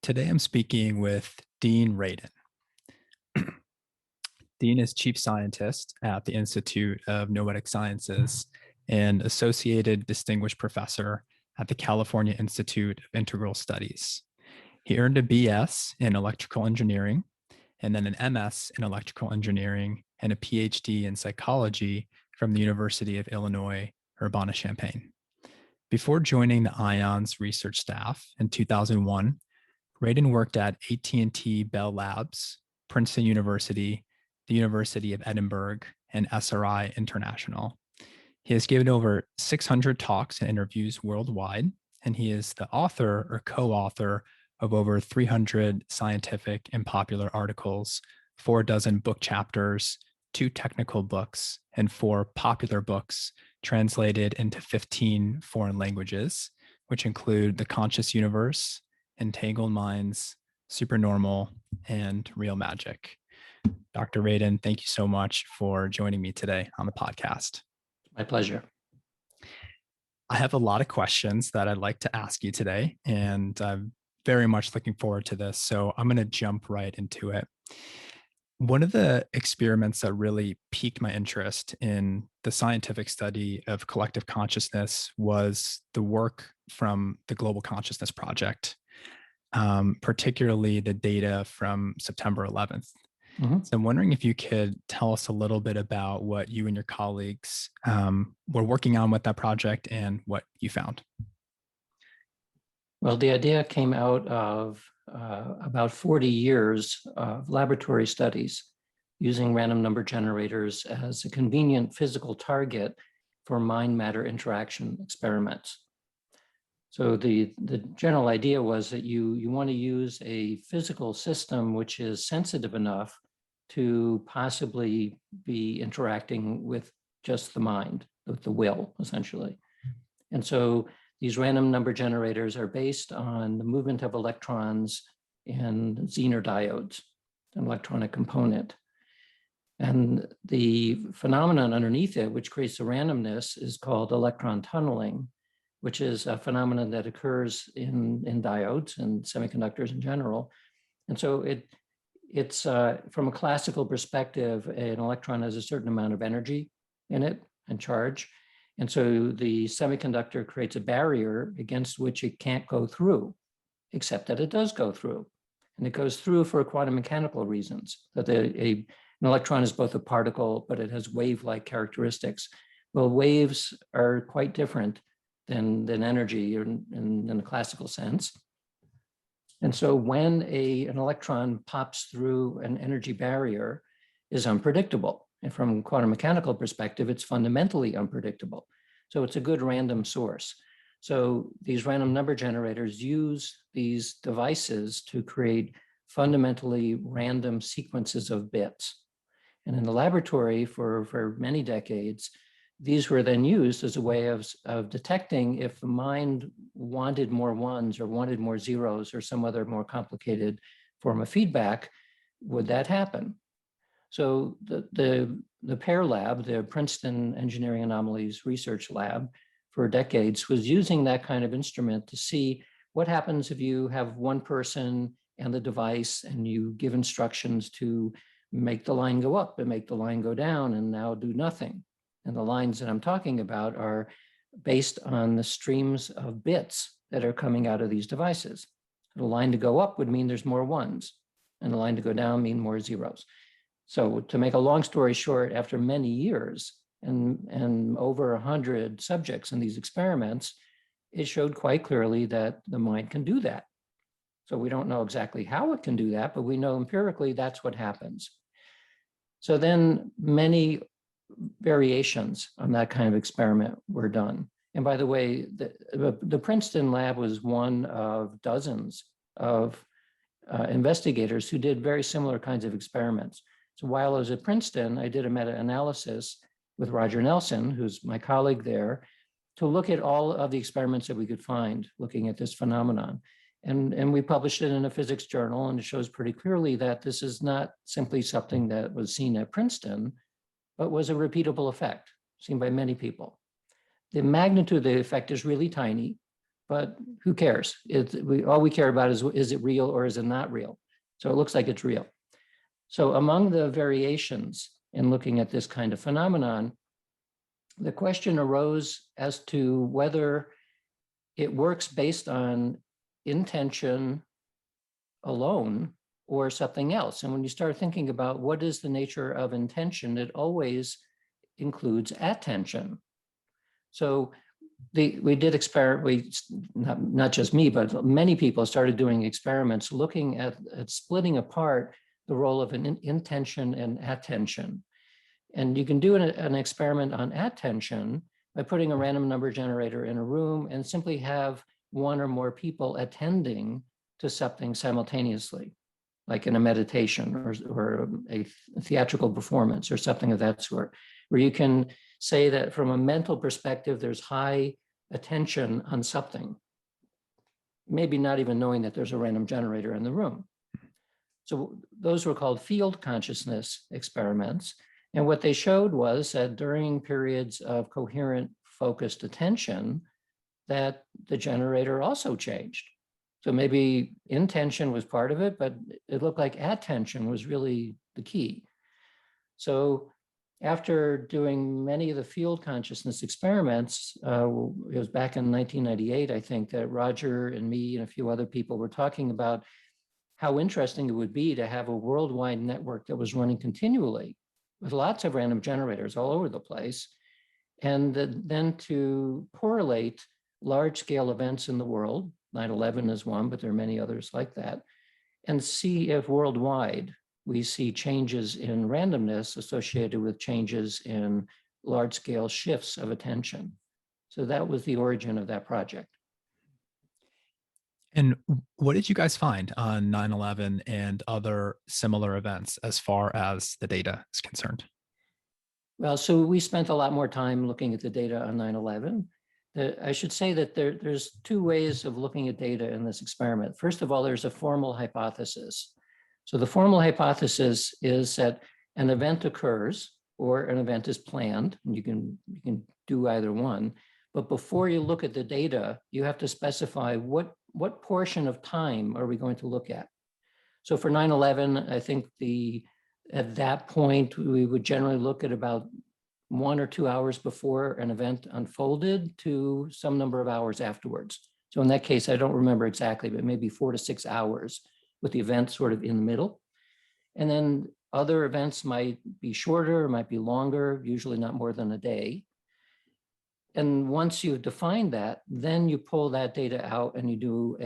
Today I'm speaking with Dean Radin. Dean is Chief Scientist at the Institute of Noetic Sciences and Associated Distinguished Professor at the California Institute of Integral Studies. He earned a BS in Electrical Engineering and then an MS in Electrical Engineering and a PhD in Psychology from the University of Illinois, Urbana-Champaign. Before joining the IONS research staff in 2001, Radin worked at AT&T Bell Labs, Princeton University, the University of Edinburgh, and SRI International. He has given over 600 talks and interviews worldwide, and he is the author or co-author of over 300 scientific and popular articles, 4 dozen book chapters, 2 technical books, and 4 popular books translated into 15 foreign languages, which include The Conscious Universe, Entangled Minds, Supernormal, and Real Magic. Dr. Radin, thank you so much for joining me today on the podcast. My pleasure. I have a lot of questions that I'd like to ask you today, and I'm very much looking forward to this. So I'm going to jump right into it. One of the experiments that really piqued my interest in the scientific study of collective consciousness was the work from the Global Consciousness Project, particularly the data from September 11th. So I'm wondering if you could tell us a little bit about what you and your colleagues were working on with that project and what you found. Well, the idea came out of about 40 years of laboratory studies using random number generators as a convenient physical target for mind-matter interaction experiments. So the general idea was that you want to use a physical system which is sensitive enough to possibly be interacting with just the mind, with the will, essentially. And so these random number generators are based on the movement of electrons in Zener diodes, an electronic component. And the phenomenon underneath it, which creates the randomness, is called electron tunneling, which is a phenomenon that occurs in diodes and semiconductors in general. And so it's from a classical perspective, an electron has a certain amount of energy in it and charge. And so the semiconductor creates a barrier against which it can't go through, except that it does go through. And it goes through for quantum mechanical reasons, that an electron is both a particle, but it has wave-like characteristics. Well, waves are quite different than energy in the classical sense. And so when an electron pops through an energy barrier is unpredictable. And from a quantum mechanical perspective, it's fundamentally unpredictable. So it's a good random source. So these random number generators use these devices to create fundamentally random sequences of bits. And in the laboratory for many decades, these were then used as a way of detecting if the mind wanted more ones or wanted more zeros or some other more complicated form of feedback, would that happen? So the PAIR lab, the Princeton Engineering Anomalies Research Lab, for decades was using that kind of instrument to see what happens if you have one person and the device and you give instructions to make the line go up and make the line go down and now do nothing. And the lines that I'm talking about are based on the streams of bits that are coming out of these devices. The line to go up would mean there's more ones, and the line to go down mean more zeros. So to make a long story short, after many years and over 100 subjects in these experiments, it showed quite clearly that the mind can do that. So we don't know exactly how it can do that, but we know empirically that's what happens. So then many variations on that kind of experiment were done. And by the way, the Princeton lab was one of dozens of investigators who did very similar kinds of experiments. So while I was at Princeton, I did a meta-analysis with Roger Nelson, who's my colleague there, to look at all of the experiments that we could find looking at this phenomenon. And we published it in a physics journal, and it shows pretty clearly that this is not simply something that was seen at Princeton, but was a repeatable effect seen by many people. The magnitude of the effect is really tiny, but who cares? All we care about is it real or is it not real? So it looks like it's real. So among the variations in looking at this kind of phenomenon, the question arose as to whether it works based on intention alone or something else. And when you start thinking about what is the nature of intention, it always includes attention. So we did not just me, but many people started doing experiments looking at splitting apart the role of an intention and attention. And you can do an experiment on attention by putting a random number generator in a room and simply have one or more people attending to something simultaneously, like in a meditation or a theatrical performance or something of that sort, where you can say that from a mental perspective, there's high attention on something, maybe not even knowing that there's a random generator in the room. So those were called field consciousness experiments. And what they showed was that during periods of coherent focused attention, that the generator also changed. So maybe intention was part of it, but it looked like attention was really the key. So after doing many of the field consciousness experiments, it was back in 1998, I think, that Roger and me and a few other people were talking about how interesting it would be to have a worldwide network that was running continually with lots of random generators all over the place, and then to correlate large-scale events in the world. 9/11 is one, but there are many others like that, and see if worldwide we see changes in randomness associated with changes in large-scale shifts of attention. So that was the origin of that project. And what did you guys find on 9/11 and other similar events as far as the data is concerned? Well, so we spent a lot more time looking at the data on 9/11. I should say that there's two ways of looking at data in this experiment. First of all, there's a formal hypothesis. So the formal hypothesis is that an event occurs or an event is planned, and you can do either one. But before you look at the data, you have to specify what portion of time are we going to look at. So for 9/11, I think at that point, we would generally look at about 1 or 2 hours before an event unfolded to some number of hours afterwards. So in that case, I don't remember exactly, but maybe 4 to 6 hours with the event sort of in the middle. And then other events might be shorter, might be longer, usually not more than a day. And once you've defined that, then you pull that data out and you do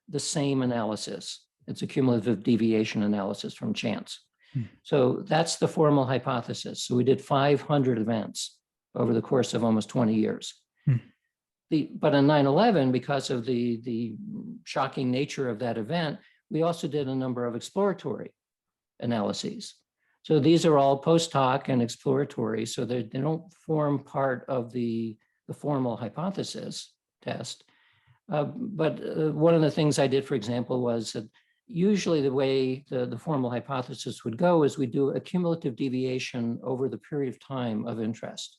the same analysis. It's a cumulative deviation analysis from chance. So that's the formal hypothesis. So we did 500 events over the course of almost 20 years. But on 9/11, because of the shocking nature of that event, we also did a number of exploratory analyses. So these are all post hoc and exploratory, so they don't form part of the formal hypothesis test. But one of the things I did, for example, was that usually the way the formal hypothesis would go is we do a cumulative deviation over the period of time of interest.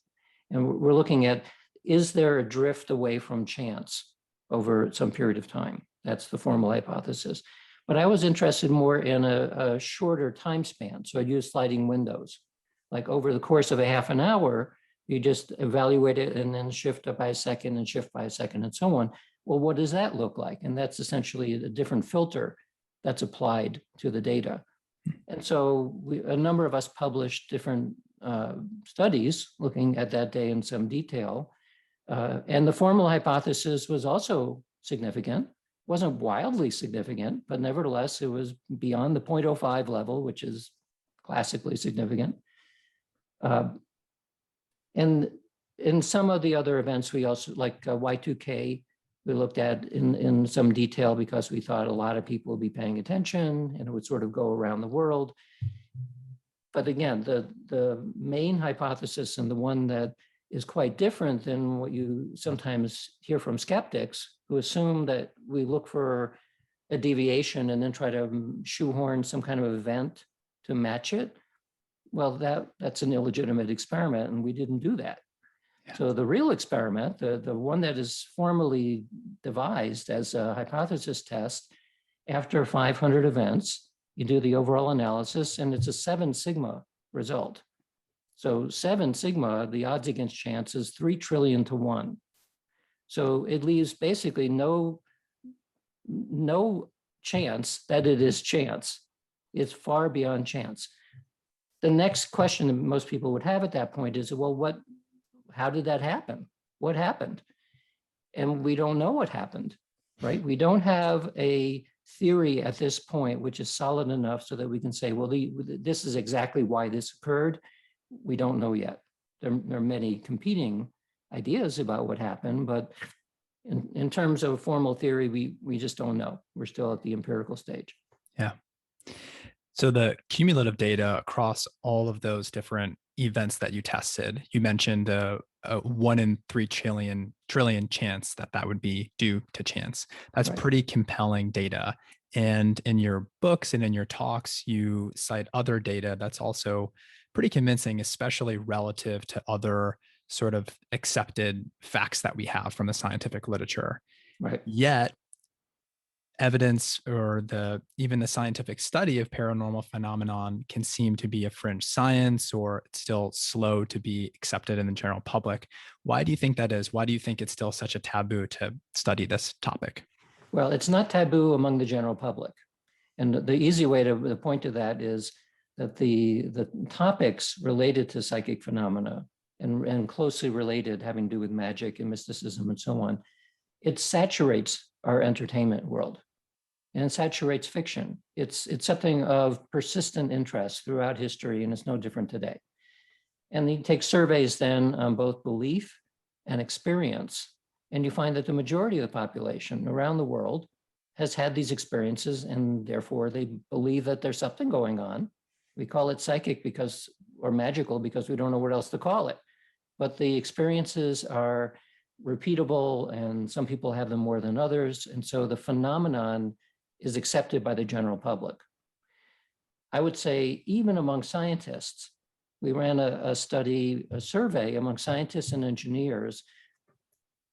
And we're looking at, is there a drift away from chance over some period of time? That's the formal hypothesis. But I was interested more in a shorter time span. So I'd use sliding windows. Like over the course of a half an hour, you just evaluate it and then shift up by a second and shift by a second and so on. Well, what does that look like? And that's essentially a different filter that's applied to the data. And so a number of us published different studies looking at that day in some detail. And the formal hypothesis was also significant. Wasn't wildly significant, but nevertheless, it was beyond the 0.05 level, which is classically significant. And in some of the other events, we also, like Y2K, we looked at in some detail because we thought a lot of people would be paying attention and it would sort of go around the world. But again, the main hypothesis and the one that is quite different than what you sometimes hear from skeptics who assume that we look for a deviation and then try to shoehorn some kind of event to match it. Well, that's an illegitimate experiment and we didn't do that. So the real experiment, the one that is formally devised as a hypothesis test, after 500 events, you do the overall analysis, and it's a 7 sigma result. So 7 sigma, the odds against chance is 3 trillion to 1. So it leaves basically no chance that it is chance. It's far beyond chance. The next question that most people would have at that point is, well, how did that happen? What happened? And we don't know what happened, right? We don't have a theory at this point which is solid enough so that we can say, well, this is exactly why this occurred. We don't know yet. There are many competing ideas about what happened, but in terms of formal theory, we just don't know. We're still at the empirical stage. Yeah. So the cumulative data across all of those different events that you tested, you mentioned a 1 in 3 trillion chance that would be due to chance. That's Right. Pretty compelling data. And in your books and in your talks, you cite other data that's also pretty convincing, especially relative to other sort of accepted facts that we have from the scientific literature. Right. Yet evidence or even the scientific study of paranormal phenomenon can seem to be a fringe science, or it's still slow to be accepted in the general public. Why do you think that is? Why do you think it's still such a taboo to study this topic? Well, it's not taboo among the general public. And the easy way to point to that is that the topics related to psychic phenomena and closely related, having to do with magic and mysticism and so on, it saturates our entertainment world. And it saturates fiction. It's something of persistent interest throughout history, and it's no different today. And you take surveys then on both belief and experience, and you find that the majority of the population around the world has had these experiences, and therefore they believe that there's something going on. We call it psychic or magical because we don't know what else to call it. But the experiences are repeatable, and some people have them more than others. And so the phenomenon is accepted by the general public. I would say even among scientists, we ran a survey among scientists and engineers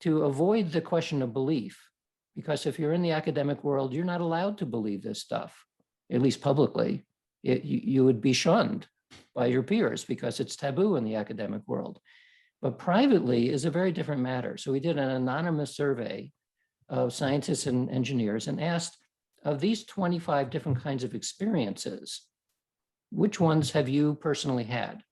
to avoid the question of belief. Because if you're in the academic world, you're not allowed to believe this stuff, at least publicly. You would be shunned by your peers because it's taboo in the academic world. But privately is a very different matter. So we did an anonymous survey of scientists and engineers and asked, of these 25 different kinds of experiences, which ones have you personally had?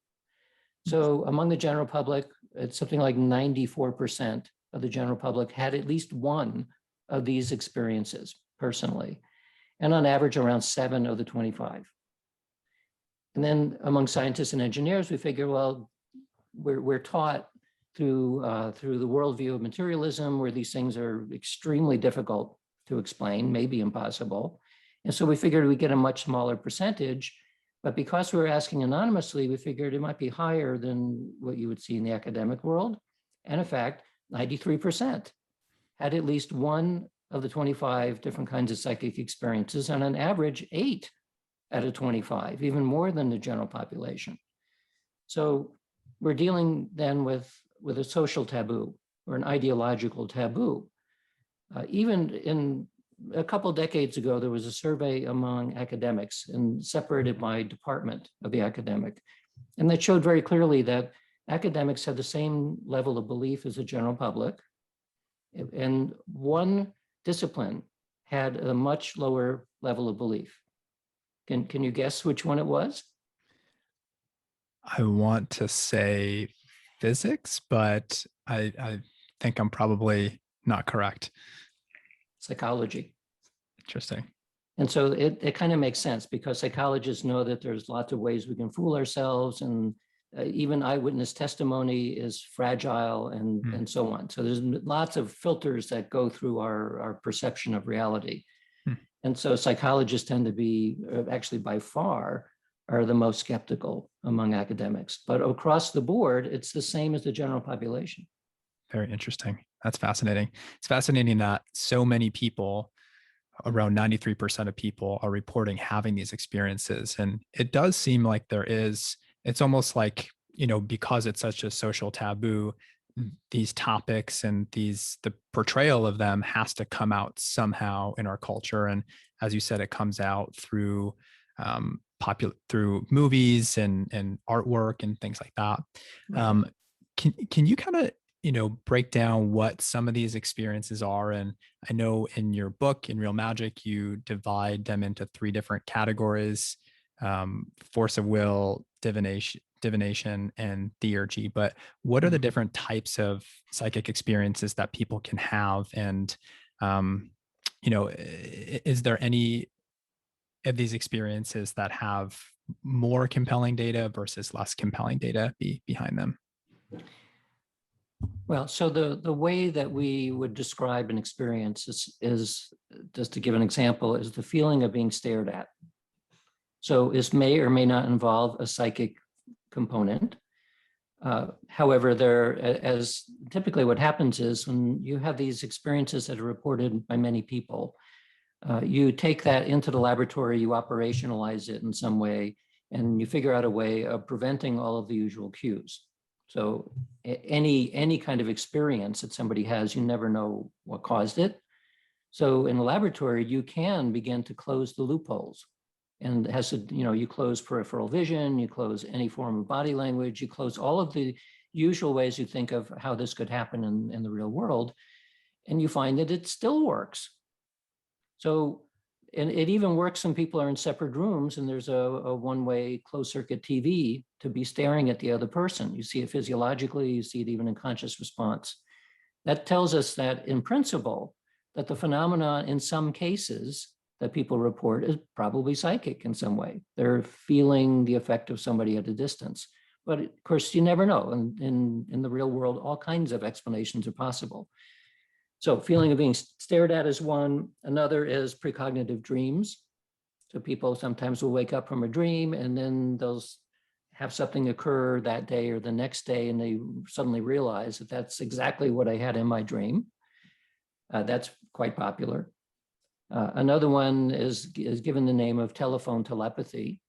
So among the general public, it's something like 94% of the general public had at least one of these experiences personally, and on average around 7 of the 25. And then among scientists and engineers, we figure, well, we're taught through the worldview of materialism, where these things are extremely difficult to explain, maybe impossible. And so we figured we get a much smaller percentage, but because we were asking anonymously, we figured it might be higher than what you would see in the academic world. And in fact, 93% had at least one of the 25 different kinds of psychic experiences, and on average, 8 out of 25, even more than the general population. So we're dealing then with a social taboo or an ideological taboo. Even in a couple of decades ago, there was a survey among academics and separated by department of the academic. And that showed very clearly that academics have the same level of belief as the general public. And one discipline had a much lower level of belief. Can you guess which one it was? I want to say physics, but I think I'm probably not correct. Psychology. Interesting. And so it kind of makes sense because psychologists know that there's lots of ways we can fool ourselves, and even eyewitness testimony is fragile and so on. So there's lots of filters that go through our perception of reality. And so psychologists tend to be actually by far are the most skeptical among academics. But across the board, it's the same as the general population. Very interesting. That's fascinating. It's fascinating that so many people, around 93% of people, are reporting having these experiences. And it does seem like it's almost like, because it's such a social taboo, these topics and the portrayal of them has to come out somehow in our culture. And as you said, it comes out through through movies and artwork and things like that. Right. Can you kind of break down what some of these experiences are? And I know in your book, in Real Magic, you divide them into 3 different categories: force of will, divination, and theurgy. But what are the different types of psychic experiences that people can have? And is there any of these experiences that have more compelling data versus less compelling data behind them? Well, so the way that we would describe an experience is just to give an example, is the feeling of being stared at. So this may or may not involve a psychic component. However, as typically what happens is when you have these experiences that are reported by many people, you take that into the laboratory, you operationalize it in some way, and you figure out a way of preventing all of the usual cues. So any kind of experience that somebody has, you never know what caused it. So in the laboratory, you can begin to close the loopholes. And it has to, you close peripheral vision, you close any form of body language, you close all of the usual ways you think of how this could happen in the real world, and you find that it still works. So, and it even works when people are in separate rooms and there's a one-way closed circuit TV to be staring at the other person. You see it physiologically, you see it even in conscious response. That tells us that in principle, that the phenomenon in some cases that people report is probably psychic in some way. They're feeling the effect of somebody at a distance. But of course, you never know. And in the real world, all kinds of explanations are possible. So feeling of being stared at is one. Another is precognitive dreams. So people sometimes will wake up from a dream and then they'll have something occur that day or the next day, and they suddenly realize that that's exactly what I had in my dream. That's quite popular. Another one is given the name of telephone telepathy.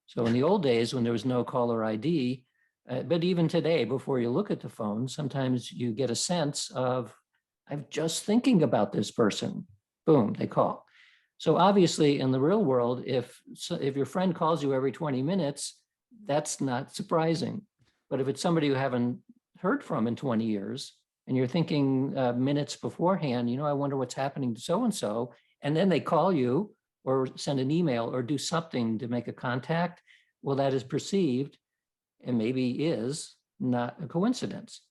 So in the old days, when there was no caller ID, but even today, before you look at the phone, sometimes you get a sense of, I'm just thinking about this person. Boom, they call. So obviously in the real world, if your friend calls you every 20 minutes, that's not surprising. But if it's somebody you haven't heard from in 20 years, and you're thinking minutes beforehand, I wonder what's happening to so-and-so, and then they call you or send an email or do something to make a contact, well, that is perceived and maybe is not a coincidence.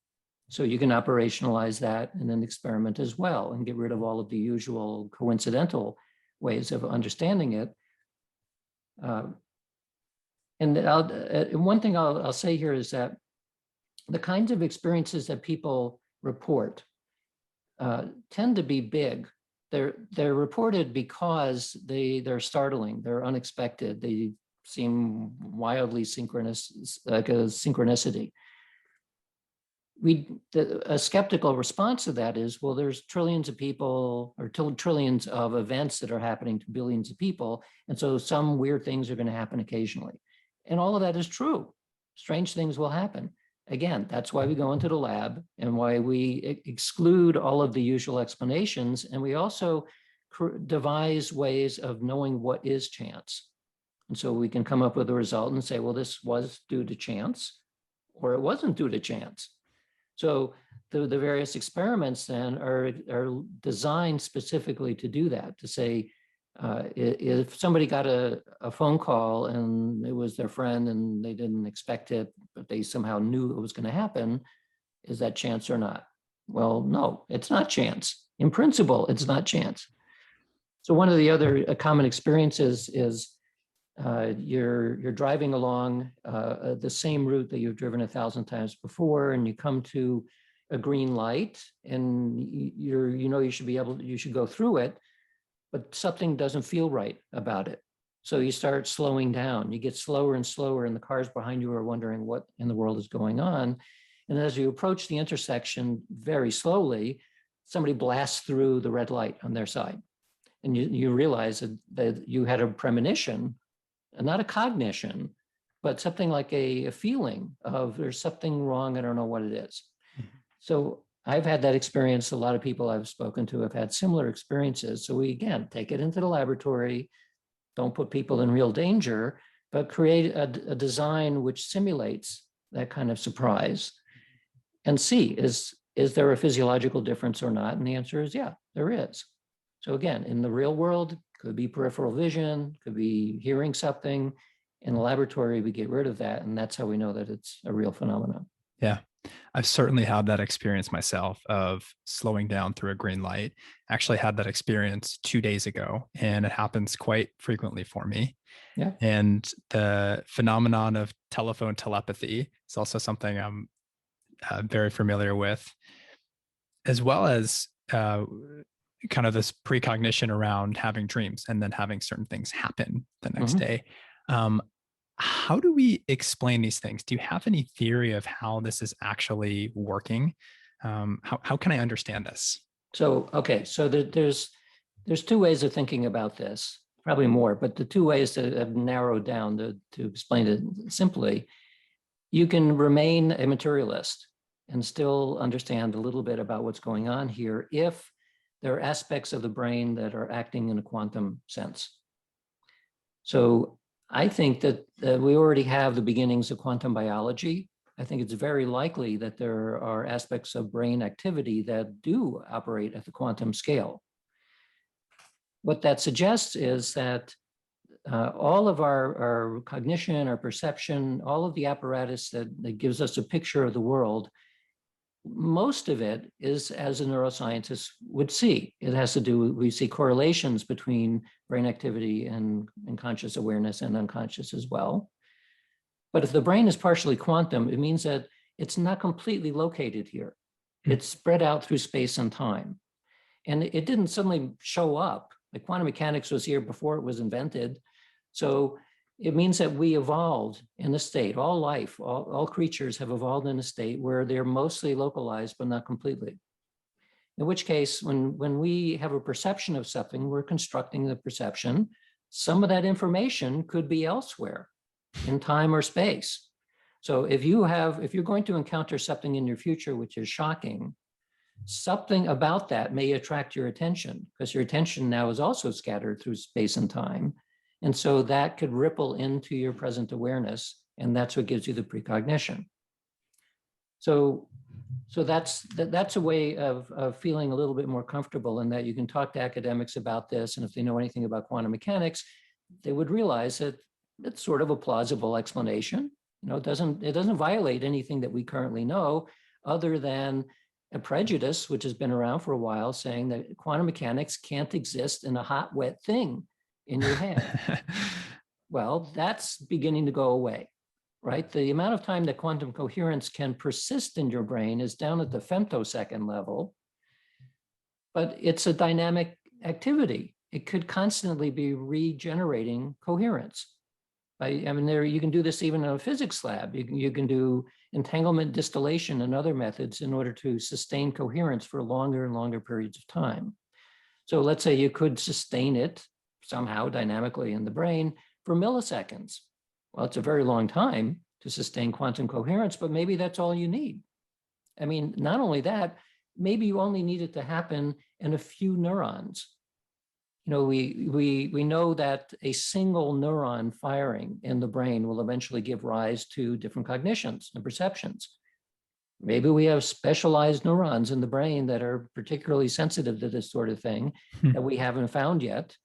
So you can operationalize that and then experiment as well and get rid of all of the usual coincidental ways of understanding it. And one thing I'll say here is that the kinds of experiences that people report tend to be big. They're reported because they're startling, they're unexpected, they seem wildly synchronous, like a synchronicity. A skeptical response to that is, well, there's trillions of people or trillions of events that are happening to billions of people, and so some weird things are going to happen occasionally. And all of that is true. Strange things will happen. Again, that's why we go into the lab and why we exclude all of the usual explanations. And we also devise ways of knowing what is chance. And so we can come up with a result and say, well, this was due to chance, or it wasn't due to chance. So the various experiments then are designed specifically to do that, to say, if somebody got a phone call and it was their friend and they didn't expect it, but they somehow knew it was going to happen, is that chance or not? Well, no, it's not chance. In principle, it's not chance. So one of the other common experiences is you're driving along the same route that you've driven 1,000 times before, and you come to a green light, and you should go through it, but something doesn't feel right about it. So you start slowing down. You get slower and slower, and the cars behind you are wondering what in the world is going on. And as you approach the intersection very slowly, somebody blasts through the red light on their side. And you realize that you had a premonition, not a cognition, but something like a feeling of there's something wrong, I don't know what it is. So I've had that experience. A lot of people I've spoken to have had similar experiences. So we, again, take it into the laboratory, don't put people in real danger, but create a design which simulates that kind of surprise and see, is there a physiological difference or not? And the answer is, yeah, there is. So again, in the real world, could be peripheral vision, could be hearing something. In the laboratory, we get rid of that. And that's how we know that it's a real phenomenon. Yeah. I've certainly had that experience myself of slowing down through a green light. I actually had that experience 2 days ago, and it happens quite frequently for me. Yeah. And the phenomenon of telephone telepathy is also something I'm very familiar with, as well as kind of this precognition around having dreams and then having certain things happen the next day. How do we explain these things? Do you have any theory of how this is actually working? How can I understand this? So, okay, so there's two ways of thinking about this, probably more, but the two ways that I've narrowed down to explain it simply, you can remain a materialist and still understand a little bit about what's going on here if there are aspects of the brain that are acting in a quantum sense. So I think that we already have the beginnings of quantum biology. I think it's very likely that there are aspects of brain activity that do operate at the quantum scale. What that suggests is that all of our cognition, our perception, all of the apparatus that gives us a picture of the world, most of it is as a neuroscientist would see. It has to do, we see correlations between brain activity and conscious awareness and unconscious as well. But if the brain is partially quantum, it means that it's not completely located here. It's spread out through space and time. And it didn't suddenly show up. Like quantum mechanics was here before it was invented. So it means that we evolved in a state, all life, all creatures have evolved in a state where they're mostly localized, but not completely. In which case, when we have a perception of something, we're constructing the perception. Some of that information could be elsewhere in time or space. So if you're going to encounter something in your future, which is shocking, something about that may attract your attention because your attention now is also scattered through space and time. And so that could ripple into your present awareness, and that's what gives you the precognition. So that's a way of feeling a little bit more comfortable in that you can talk to academics about this, and if they know anything about quantum mechanics, they would realize that it's sort of a plausible explanation. You know, it doesn't violate anything that we currently know, other than a prejudice, which has been around for a while, saying that quantum mechanics can't exist in a hot, wet thing in your head. Well, that's beginning to go away, right? The amount of time that quantum coherence can persist in your brain is down at the femtosecond level, but it's a dynamic activity. It could constantly be regenerating coherence. You can do this even in a physics lab. You can do entanglement distillation and other methods in order to sustain coherence for longer and longer periods of time. So let's say you could sustain it somehow dynamically in the brain for milliseconds. Well, it's a very long time to sustain quantum coherence, but maybe that's all you need. I mean, not only that, maybe you only need it to happen in a few neurons. You know, we know that a single neuron firing in the brain will eventually give rise to different cognitions and perceptions. Maybe we have specialized neurons in the brain that are particularly sensitive to this sort of thing that we haven't found yet.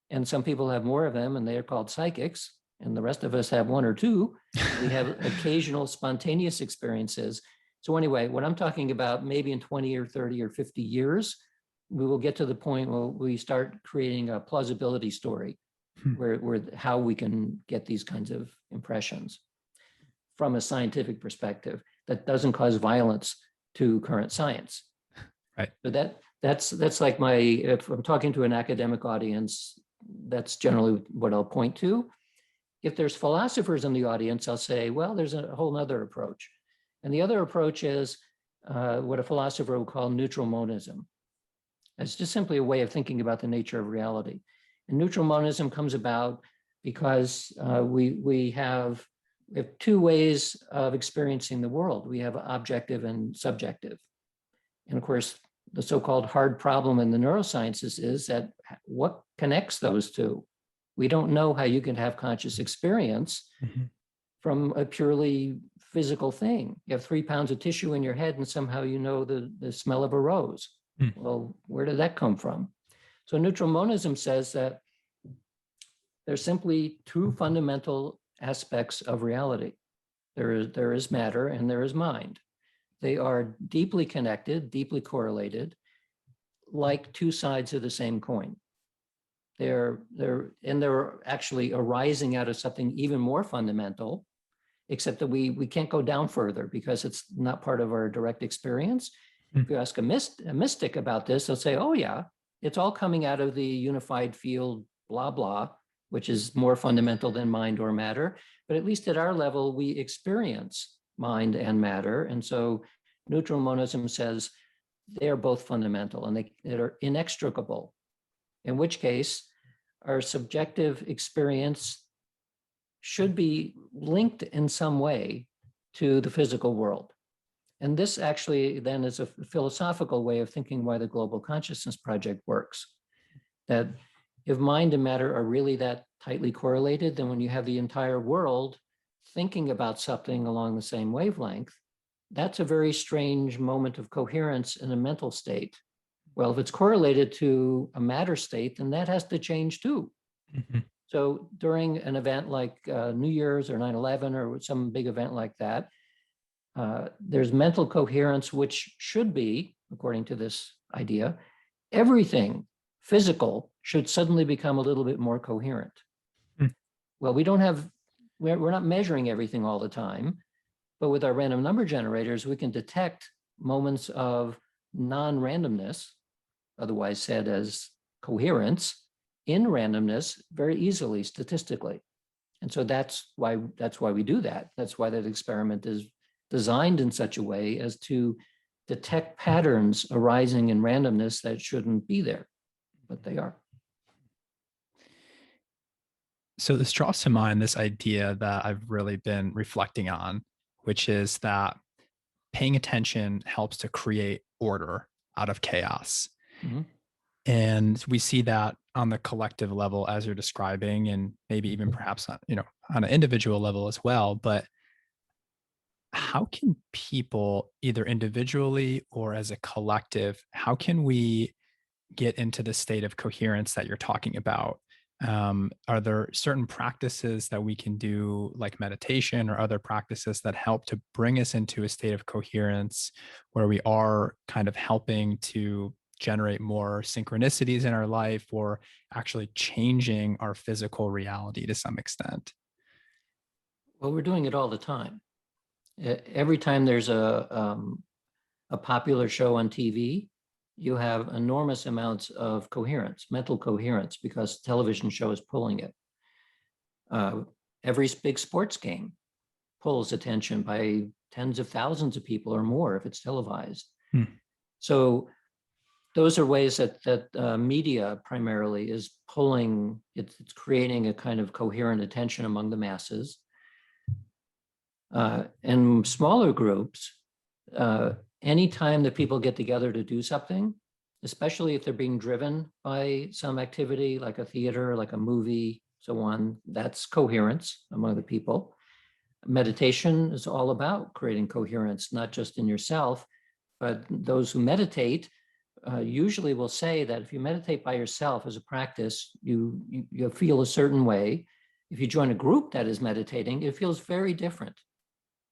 And some people have more of them, and they are called psychics. And the rest of us have one or two. We have occasional spontaneous experiences. So anyway, what I'm talking about, maybe in 20 or 30 or 50 years, we will get to the point where we start creating a plausibility story where how we can get these kinds of impressions from a scientific perspective that doesn't cause violence to current science. Right. So that's like if I'm talking to an academic audience, that's generally what I'll point to. If there's philosophers in the audience, I'll say, well, there's a whole other approach. And the other approach is what a philosopher would call neutral monism. It's just simply a way of thinking about the nature of reality. And neutral monism comes about because we have two ways of experiencing the world. We have objective and subjective. And of course, the so-called hard problem in the neurosciences is that what connects those two? We don't know how you can have conscious experience from a purely physical thing. You have 3 pounds of tissue in your head and somehow you know the smell of a rose. Well, where did that come from? So neutral monism says that there's simply 2 fundamental aspects of reality. There is matter and there is mind. They are deeply connected, deeply correlated, like 2 sides of the same coin. They're actually arising out of something even more fundamental, except that we can't go down further because it's not part of our direct experience. If you ask a mystic about this, they'll say, oh yeah, it's all coming out of the unified field, blah, blah, which is more fundamental than mind or matter. But at least at our level, we experience mind and matter. And so neutral monism says they are both fundamental and they are inextricable, in which case our subjective experience should be linked in some way to the physical world. And this actually then is a philosophical way of thinking why the Global Consciousness Project works. That if mind and matter are really that tightly correlated, then when you have the entire world thinking about something along the same wavelength, that's a very strange moment of coherence in a mental state. Well, if it's correlated to a matter state, then that has to change too. So during an event like New Year's or 9/11 or some big event like that, there's mental coherence, which should be, according to this idea, everything physical should suddenly become a little bit more coherent. Well, we're not measuring everything all the time, but with our random number generators, we can detect moments of non-randomness, otherwise said as coherence, in randomness very easily statistically. And so that's why we do that. That's why that experiment is designed in such a way as to detect patterns arising in randomness that shouldn't be there, but they are. So this draws to mind this idea that I've really been reflecting on, which is that paying attention helps to create order out of chaos. And we see that on the collective level as you're describing, and maybe even perhaps on, on an individual level as well. But how can people, either individually or as a collective, how can we get into the state of coherence that you're talking about? Are there certain practices that we can do, like meditation or other practices that help to bring us into a state of coherence where we are kind of helping to generate more synchronicities in our life, or actually changing our physical reality to some extent? Well, we're doing it all the time. Every time there's a popular show on TV, you have enormous amounts of coherence, mental coherence, because the television show is pulling it. Every big sports game pulls attention by tens of thousands of people or more if it's televised. So those are ways that media primarily is pulling, it's creating a kind of coherent attention among the masses. And smaller groups, anytime that people get together to do something, especially if they're being driven by some activity like a theater, like a movie, so on, that's coherence among the people. Meditation is all about creating coherence, not just in yourself, but those who meditate usually will say that if you meditate by yourself as a practice, you feel a certain way. If you join a group that is meditating, it feels very different.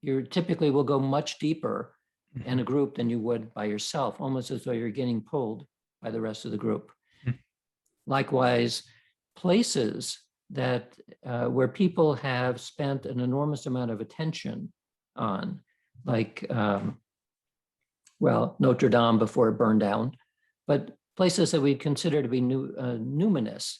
You typically will go much deeper in a group than you would by yourself, almost as though you're getting pulled by the rest of the group. Likewise, places that where people have spent an enormous amount of attention on, like, Notre Dame before it burned down, but places that we consider to be numinous,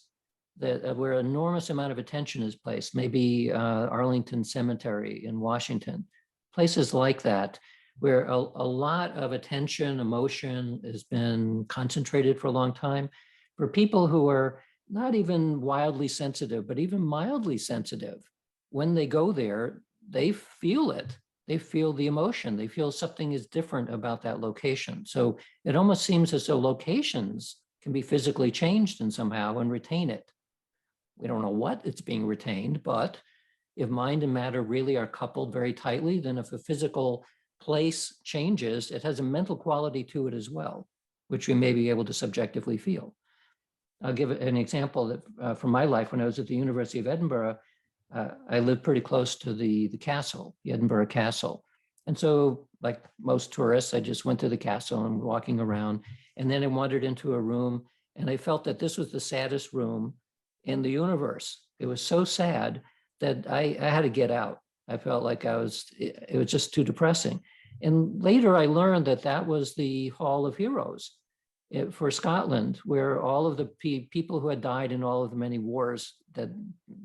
where an enormous amount of attention is placed, maybe Arlington Cemetery in Washington, places like that, where a lot of attention, emotion has been concentrated for a long time. For people who are not even wildly sensitive, but even mildly sensitive, when they go there, they feel it. they feel the emotion. They feel something is different about that location. So it almost seems as though locations can be physically changed and somehow and retain it. We don't know what it's being retained, but if mind and matter really are coupled very tightly, then if a physical place changes, it has a mental quality to it as well, which we may be able to subjectively feel. I'll give an example that from my life when I was at the University of Edinburgh. I lived pretty close to the castle, the Edinburgh Castle. And so, like most tourists, I just went to the castle and walking around. And then I wandered into a room and I felt that this was the saddest room in the universe. It was so sad that I had to get out. I felt like it was just too depressing. And later I learned that that was the Hall of Heroes for Scotland, where all of the people who had died in all of the many wars that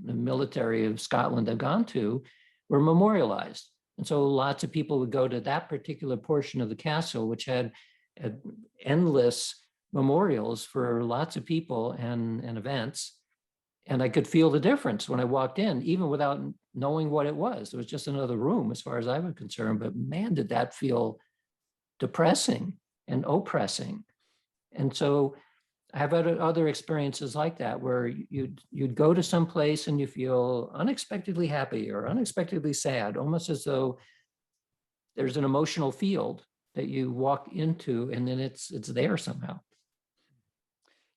the military of Scotland had gone to were memorialized. And so lots of people would go to that particular portion of the castle, which had endless memorials for lots of people and events. And I could feel the difference when I walked in, even without knowing what it was. It was just another room as far as I was concerned, but man, did that feel depressing and oppressing. And so I've had other experiences like that where you'd go to some place and you feel unexpectedly happy or unexpectedly sad, almost as though there's an emotional field that you walk into and then it's there somehow.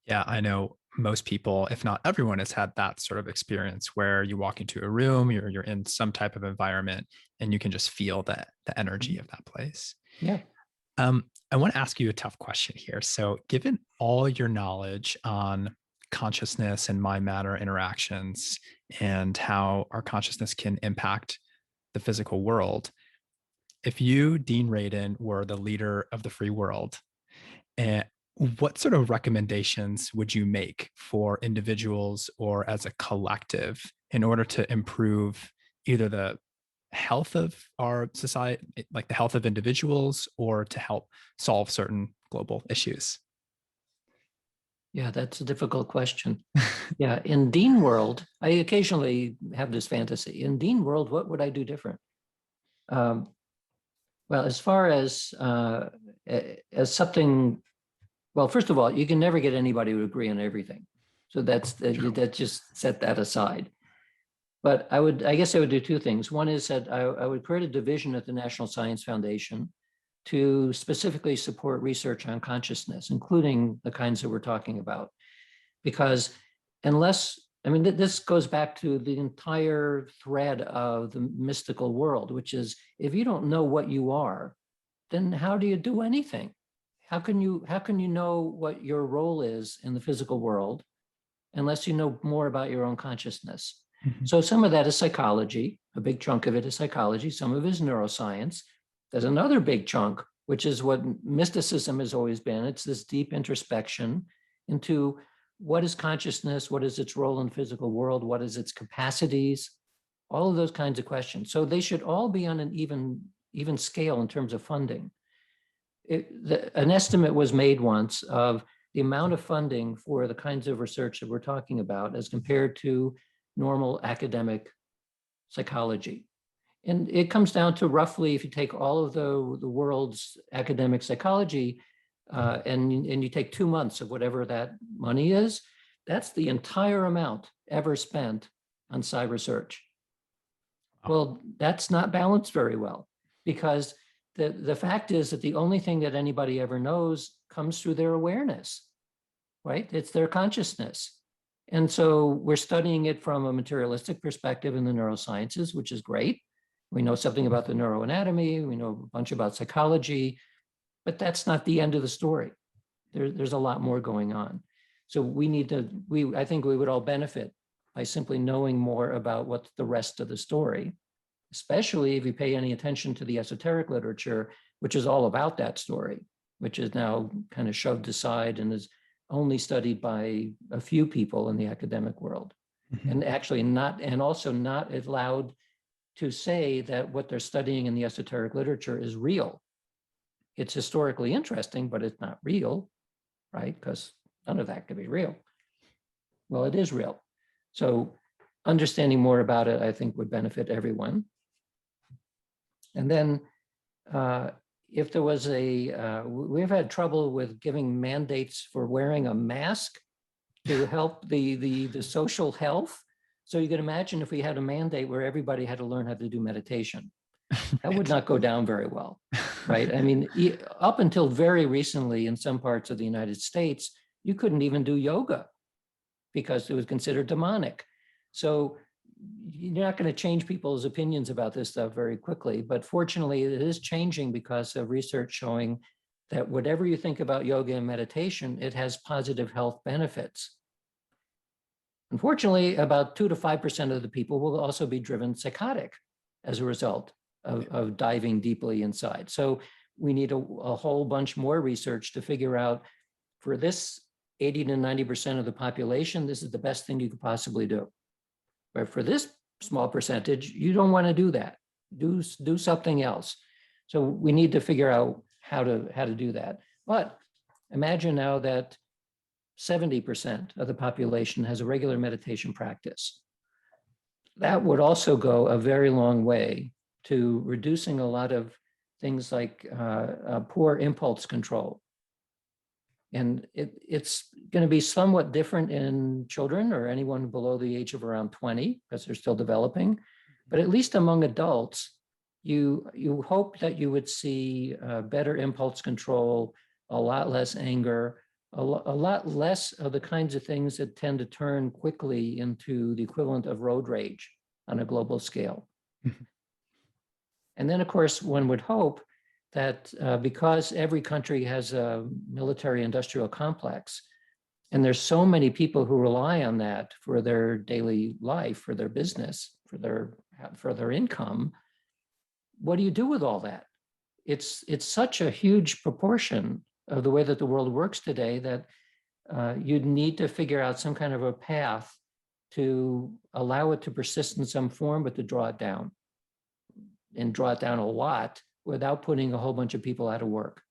Yeah, I know most people, if not everyone, has had that sort of experience where you walk into a room, you're in some type of environment, and you can just feel the energy of that place. Yeah. I want to ask you a tough question here. So, given all your knowledge on consciousness and mind matter interactions and how our consciousness can impact the physical world, if you, Dean Radin, were the leader of the free world, and what sort of recommendations would you make for individuals or as a collective in order to improve either the health of our society, like the health of individuals, or to help solve certain global issues? Yeah, that's a difficult question. Yeah, in Dean world, I occasionally have this fantasy. In Dean world, what would I do different? Well, as far as something, well, first of all, you can never get anybody to agree on everything. So that just set that aside. But I guess I would do two things. One is that I would create a division at the National Science Foundation to specifically support research on consciousness, including the kinds that we're talking about. Because this goes back to the entire thread of the mystical world, which is if you don't know what you are, then how do you do anything? How can you know what your role is in the physical world unless you know more about your own consciousness? Mm-hmm. So some of that is psychology. A big chunk of it is psychology. Some of it is neuroscience. There's another big chunk, which is what mysticism has always been. It's this deep introspection into what is consciousness, what is its role in the physical world, what is its capacities, all of those kinds of questions. So they should all be on an even scale in terms of funding. An estimate was made once of the amount of funding for the kinds of research that we're talking about as compared to normal academic psychology. And it comes down to roughly, if you take all of the world's academic psychology and you take 2 months of whatever that money is, that's the entire amount ever spent on psi research. Well, that's not balanced very well, because the fact is that the only thing that anybody ever knows comes through their awareness, right? It's their consciousness. And so we're studying it from a materialistic perspective in the neurosciences, which is great. We know something about the neuroanatomy, we know a bunch about psychology, but that's not the end of the story. There's a lot more going on. So I think we would all benefit by simply knowing more about what's the rest of the story, especially if you pay any attention to the esoteric literature, which is all about that story, which is now kind of shoved aside and is only studied by a few people in the academic world. Mm-hmm. And actually also not allowed to say that what they're studying in the esoteric literature is real. It's historically interesting, but it's not real, right? Because none of that could be real. Well, it is real. So understanding more about it, I think, would benefit everyone. And then if there was we've had trouble with giving mandates for wearing a mask to help the social health. So you can imagine if we had a mandate where everybody had to learn how to do meditation, that would not go down very well, right? I mean, up until very recently in some parts of the United States, you couldn't even do yoga because it was considered demonic. So you're not going to change people's opinions about this stuff very quickly, but fortunately it is changing because of research showing that whatever you think about yoga and meditation, it has positive health benefits. Unfortunately, about 2 to 5% of the people will also be driven psychotic as a result of diving deeply inside. So we need a whole bunch more research to figure out, for this 80 to 90% of the population, this is the best thing you could possibly do. But for this small percentage, you don't want to do that. Do something else. So we need to figure out how to do that. But imagine now that 70% of the population has a regular meditation practice. That would also go a very long way to reducing a lot of things like poor impulse control. And it's going to be somewhat different in children or anyone below the age of around 20, because they're still developing. But at least among adults, you hope that you would see better impulse control, a lot less anger, a lot less of the kinds of things that tend to turn quickly into the equivalent of road rage on a global scale. And then, of course, one would hope that because every country has a military industrial complex, and there's so many people who rely on that for their daily life, for their business, for their income, what do you do with all that? It's such a huge proportion of the way that the world works today that you'd need to figure out some kind of a path to allow it to persist in some form, but to draw it down, and draw it down a lot without putting a whole bunch of people out of work.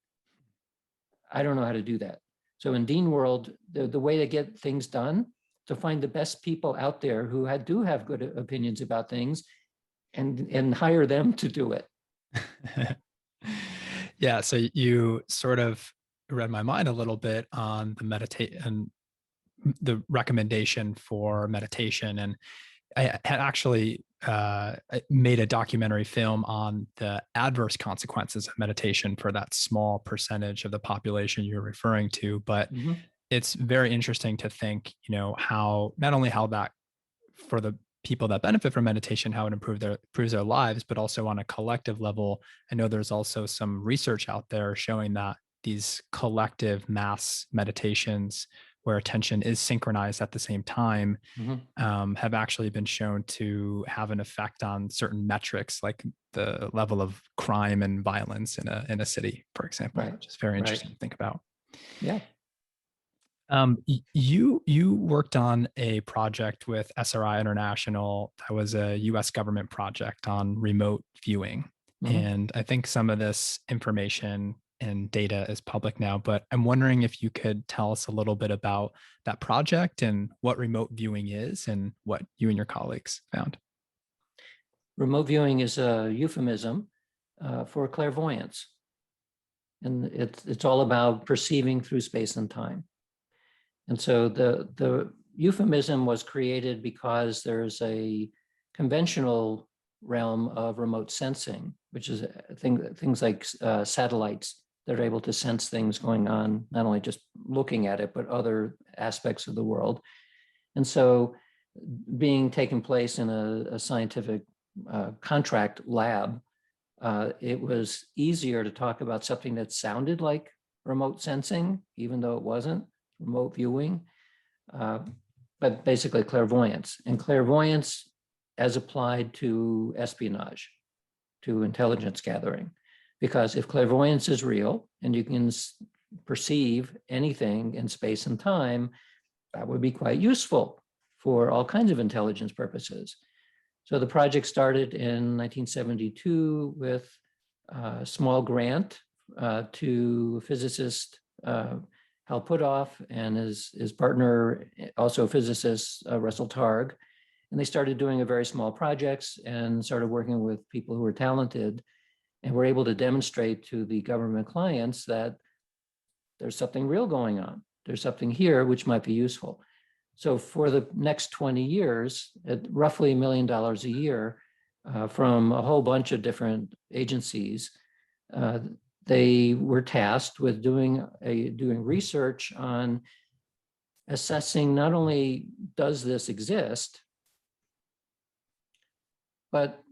I don't know how to do that. So in Dean World, the way to get things done, to find the best people out there who do have good opinions about things, and hire them to do it. Yeah, so you sort of read my mind a little bit on the recommendation for meditation. And I had actually made a documentary film on the adverse consequences of meditation for that small percentage of the population you're referring to. But it's very interesting to think, how not only how that for the people that benefit from meditation, how it improves their lives, but also on a collective level. I know there's also some research out there showing that these collective mass meditations where attention is synchronized at the same time have actually been shown to have an effect on certain metrics, like the level of crime and violence in a city, for example, which is very interesting to think about. Yeah. You worked on a project with SRI International that was a US government project on remote viewing. And I think some of this information and data is public now, but I'm wondering if you could tell us a little bit about that project and what remote viewing is and what you and your colleagues found. Remote viewing is a euphemism for clairvoyance. And it's all about perceiving through space and time. And so the euphemism was created because there's a conventional realm of remote sensing, which is things like satellites that are able to sense things going on, not only just looking at it, but other aspects of the world. And so being taken place in a scientific contract lab, it was easier to talk about something that sounded like remote sensing, even though it wasn't. Remote viewing, but basically clairvoyance. And clairvoyance as applied to espionage, to intelligence gathering. Because if clairvoyance is real and you can perceive anything in space and time, that would be quite useful for all kinds of intelligence purposes. So the project started in 1972 with a small grant to a physicist, Hal Puthoff, and his partner, also a physicist, Russell Targ. And they started doing a very small projects and started working with people who were talented. And we're able to demonstrate to the government clients that there's something real going on. There's something here which might be useful. So for the next 20 years, at roughly $1 million a year from a whole bunch of different agencies, they were tasked with doing research on assessing not only does this exist, but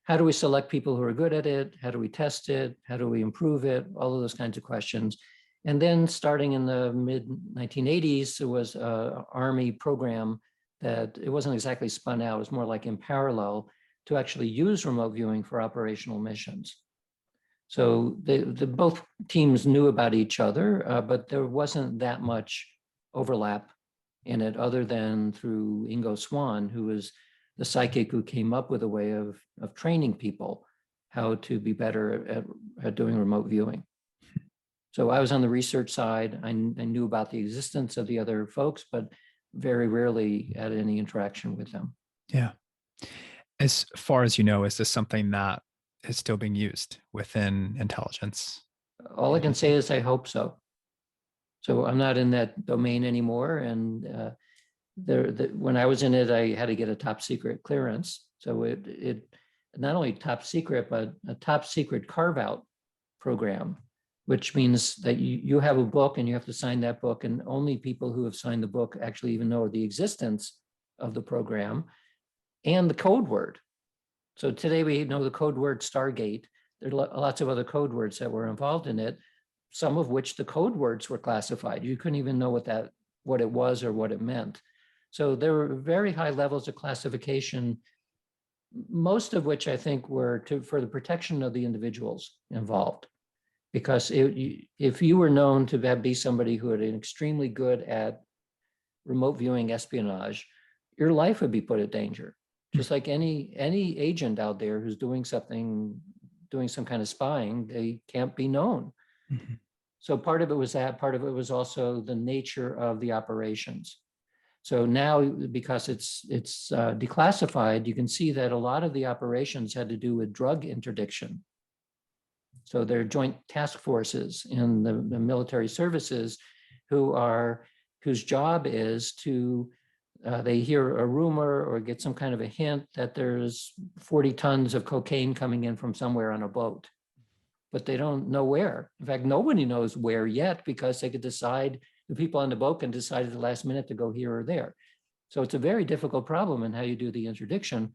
how do we select people who are good at it? How do we test it? How do we improve it? All of those kinds of questions. And then starting in the mid 1980s, there was an Army program that it wasn't exactly spun out, it was more like in parallel to actually use remote viewing for operational missions. So both teams knew about each other, but there wasn't that much overlap in it other than through Ingo Swann, who was the psychic who came up with a way of training people how to be better at doing remote viewing. So I was on the research side. I knew about the existence of the other folks, but very rarely had any interaction with them. Yeah. As far as you know, is this something that is still being used within intelligence? All I can say is I hope so. So I'm not in that domain anymore. And when I was in it, I had to get a top secret clearance. So it not only top secret, but a top secret carve out program, which means that you have a book and you have to sign that book, and only people who have signed the book actually even know the existence of the program and the code word. So today we know the code word Stargate. There are lots of other code words that were involved in it, some of which the code words were classified. You couldn't even know what it was or what it meant. So there were very high levels of classification, most of which I think were for the protection of the individuals involved. Because if you were known to be somebody who had been extremely good at remote viewing espionage, your life would be put at danger. Just like any agent out there who's doing some kind of spying, they can't be known. Mm-hmm. So part of it was that, part of it was also the nature of the operations. So now, because it's declassified, you can see that a lot of the operations had to do with drug interdiction. So there are joint task forces in the military services whose job is to, they hear a rumor or get some kind of a hint that there's 40 tons of cocaine coming in from somewhere on a boat, but they don't know where. In fact, nobody knows where yet, because they could decide, the people on the boat can decide at the last minute to go here or there. So it's a very difficult problem in how you do the interdiction.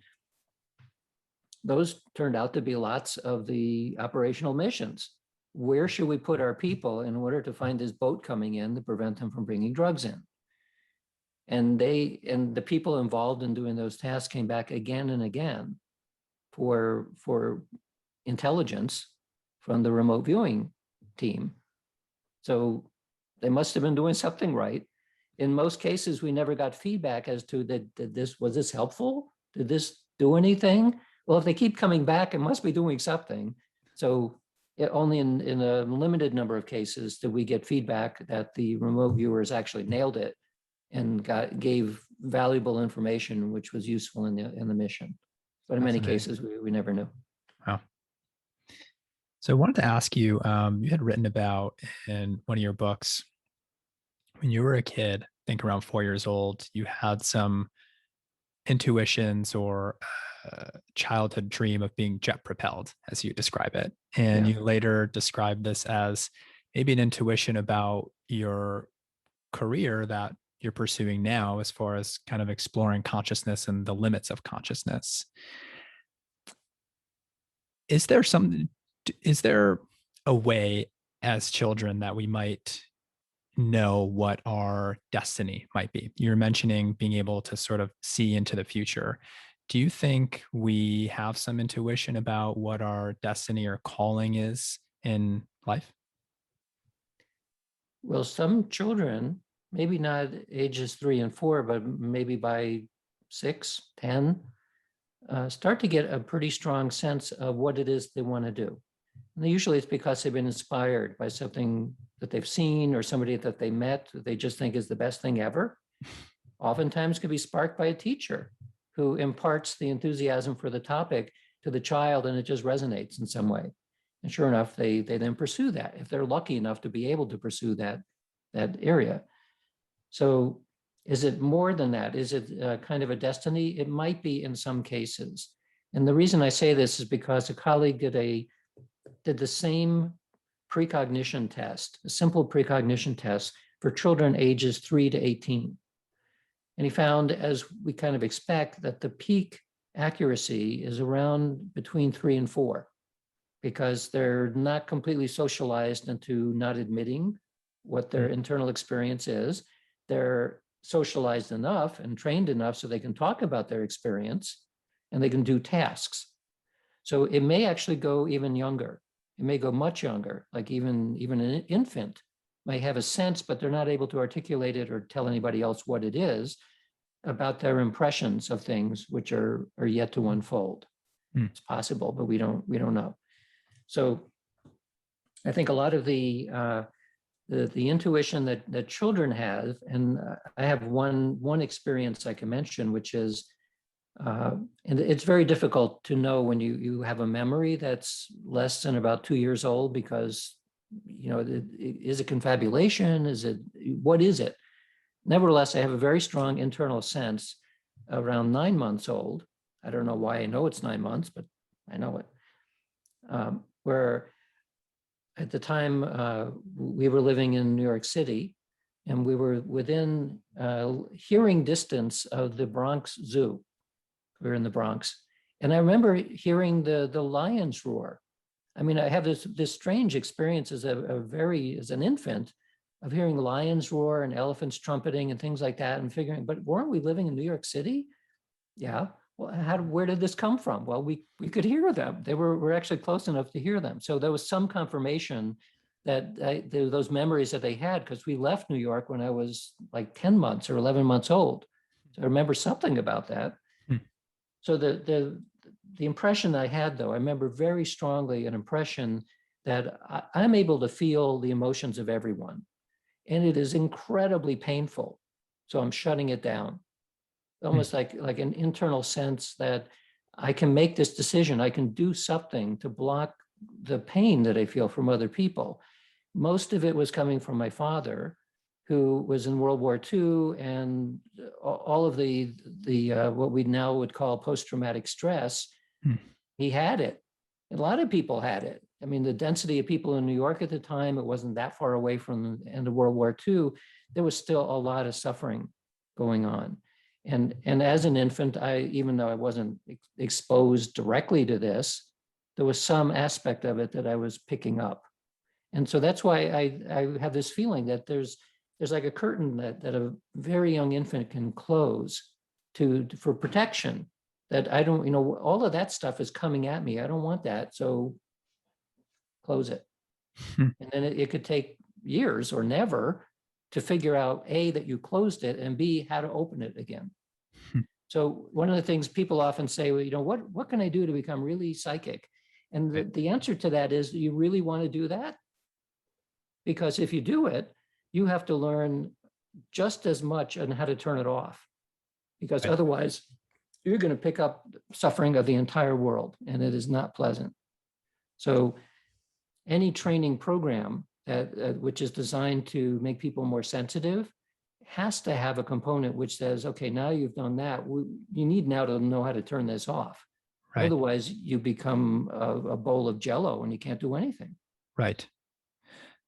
Those turned out to be lots of the operational missions. Where should we put our people in order to find this boat coming in to prevent them from bringing drugs in? And the people involved in doing those tasks came back again and again for intelligence from the remote viewing team. So they must have been doing something right. In most cases, we never got feedback as to was this helpful? Did this do anything? Well, if they keep coming back, it must be doing something. So only in a limited number of cases did we get feedback that the remote viewers actually nailed it and gave valuable information, which was useful in the mission. But in many cases, we never knew. Wow. So I wanted to ask you, you had written about in one of your books, when you were a kid, I think around 4 years old, you had some intuitions or childhood dream of being jet propelled, as you describe it. And you later described this as maybe an intuition about your career that you're pursuing now, as far as kind of exploring consciousness and the limits of consciousness. Is there a way as children that we might know what our destiny might be? You're mentioning being able to sort of see into the future. Do you think we have some intuition about what our destiny or calling is in life? Well, some children, maybe not ages 3 and 4, but maybe by 6, 10, start to get a pretty strong sense of what it is they want to do. And usually it's because they've been inspired by something that they've seen or somebody that they met that they just think is the best thing ever. Oftentimes could be sparked by a teacher who imparts the enthusiasm for the topic to the child and it just resonates in some way. And sure enough, they then pursue that if they're lucky enough to be able to pursue that area. So is it more than that? Is it kind of a destiny? It might be in some cases. And the reason I say this is because a colleague did the same precognition test, a simple precognition test for children ages 3 to 18. And he found, as we kind of expect, that the peak accuracy is around between 3 and 4, because they're not completely socialized into not admitting what their internal experience is. They're socialized enough and trained enough so they can talk about their experience and they can do tasks. So it may actually go even younger. It may go much younger, like even an infant may have a sense, but they're not able to articulate it or tell anybody else what it is about their impressions of things which are yet to unfold. It's possible, but we don't know. So I think a lot of the intuition that children have, and I have one experience I can mention, which is, and it's very difficult to know when you have a memory that's less than about 2 years old, because, is it confabulation? What is it? Nevertheless, I have a very strong internal sense around 9 months old. I don't know why I know it's 9 months, but I know it. Where at the time we were living in New York City, and we were within hearing distance of the Bronx Zoo. We were in the Bronx. And I remember hearing the lions roar. I mean, I have this strange experience as an infant of hearing lions roar and elephants trumpeting and things like that, and figuring, but weren't we living in New York City? Yeah. Well, where did this come from? Well, we could hear them. We're actually close enough to hear them. So there was some confirmation that those memories that they had, because we left New York when I was like 10 months or 11 months old. So I remember something about that. So the impression I had, though, I remember very strongly an impression that I'm able to feel the emotions of everyone. And it is incredibly painful. So I'm shutting it down. Almost like an internal sense that I can make this decision. I can do something to block the pain that I feel from other people. Most of it was coming from my father, who was in World War II, and all of the what we now would call post-traumatic stress. He had it. A lot of people had it. I mean, the density of people in New York at the time, it wasn't that far away from the end of World War II. There was still a lot of suffering going on. And as an infant, even though I wasn't exposed directly to this, there was some aspect of it that I was picking up. And so that's why I have this feeling that there's like a curtain that a very young infant can close for protection, that I don't, all of that stuff is coming at me. I don't want that. So close it. And then it could take years or never to figure out, A, that you closed it, and B, how to open it again. So one of the things people often say, well, what can I do to become really psychic? And the answer to that is, you really want to do that? Because if you do it, you have to learn just as much on how to turn it off, because otherwise you're going to pick up suffering of the entire world, and it is not pleasant. So any training program which is designed to make people more sensitive has to have a component which says, okay, now you've done that. You need now to know how to turn this off. Right. Otherwise, you become a bowl of Jell-O and you can't do anything. Right.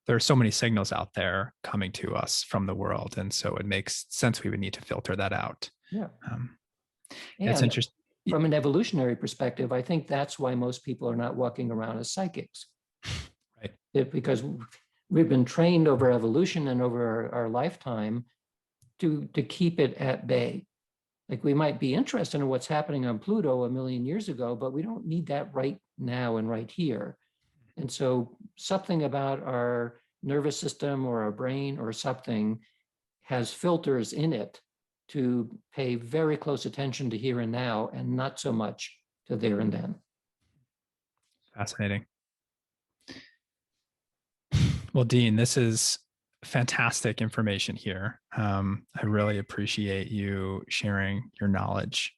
There are so many signals out there coming to us from the world. And so it makes sense we would need to filter that out. Yeah. It's interesting. From an evolutionary perspective, I think that's why most people are not walking around as psychics. Right. Because we've been trained over evolution and over our lifetime to keep it at bay. Like, we might be interested in what's happening on Pluto 1 million years ago, but we don't need that right now and right here. And so something about our nervous system or our brain or something has filters in it to pay very close attention to here and now, and not so much to there and then. Fascinating. Well, Dean, this is fantastic information here. I really appreciate you sharing your knowledge.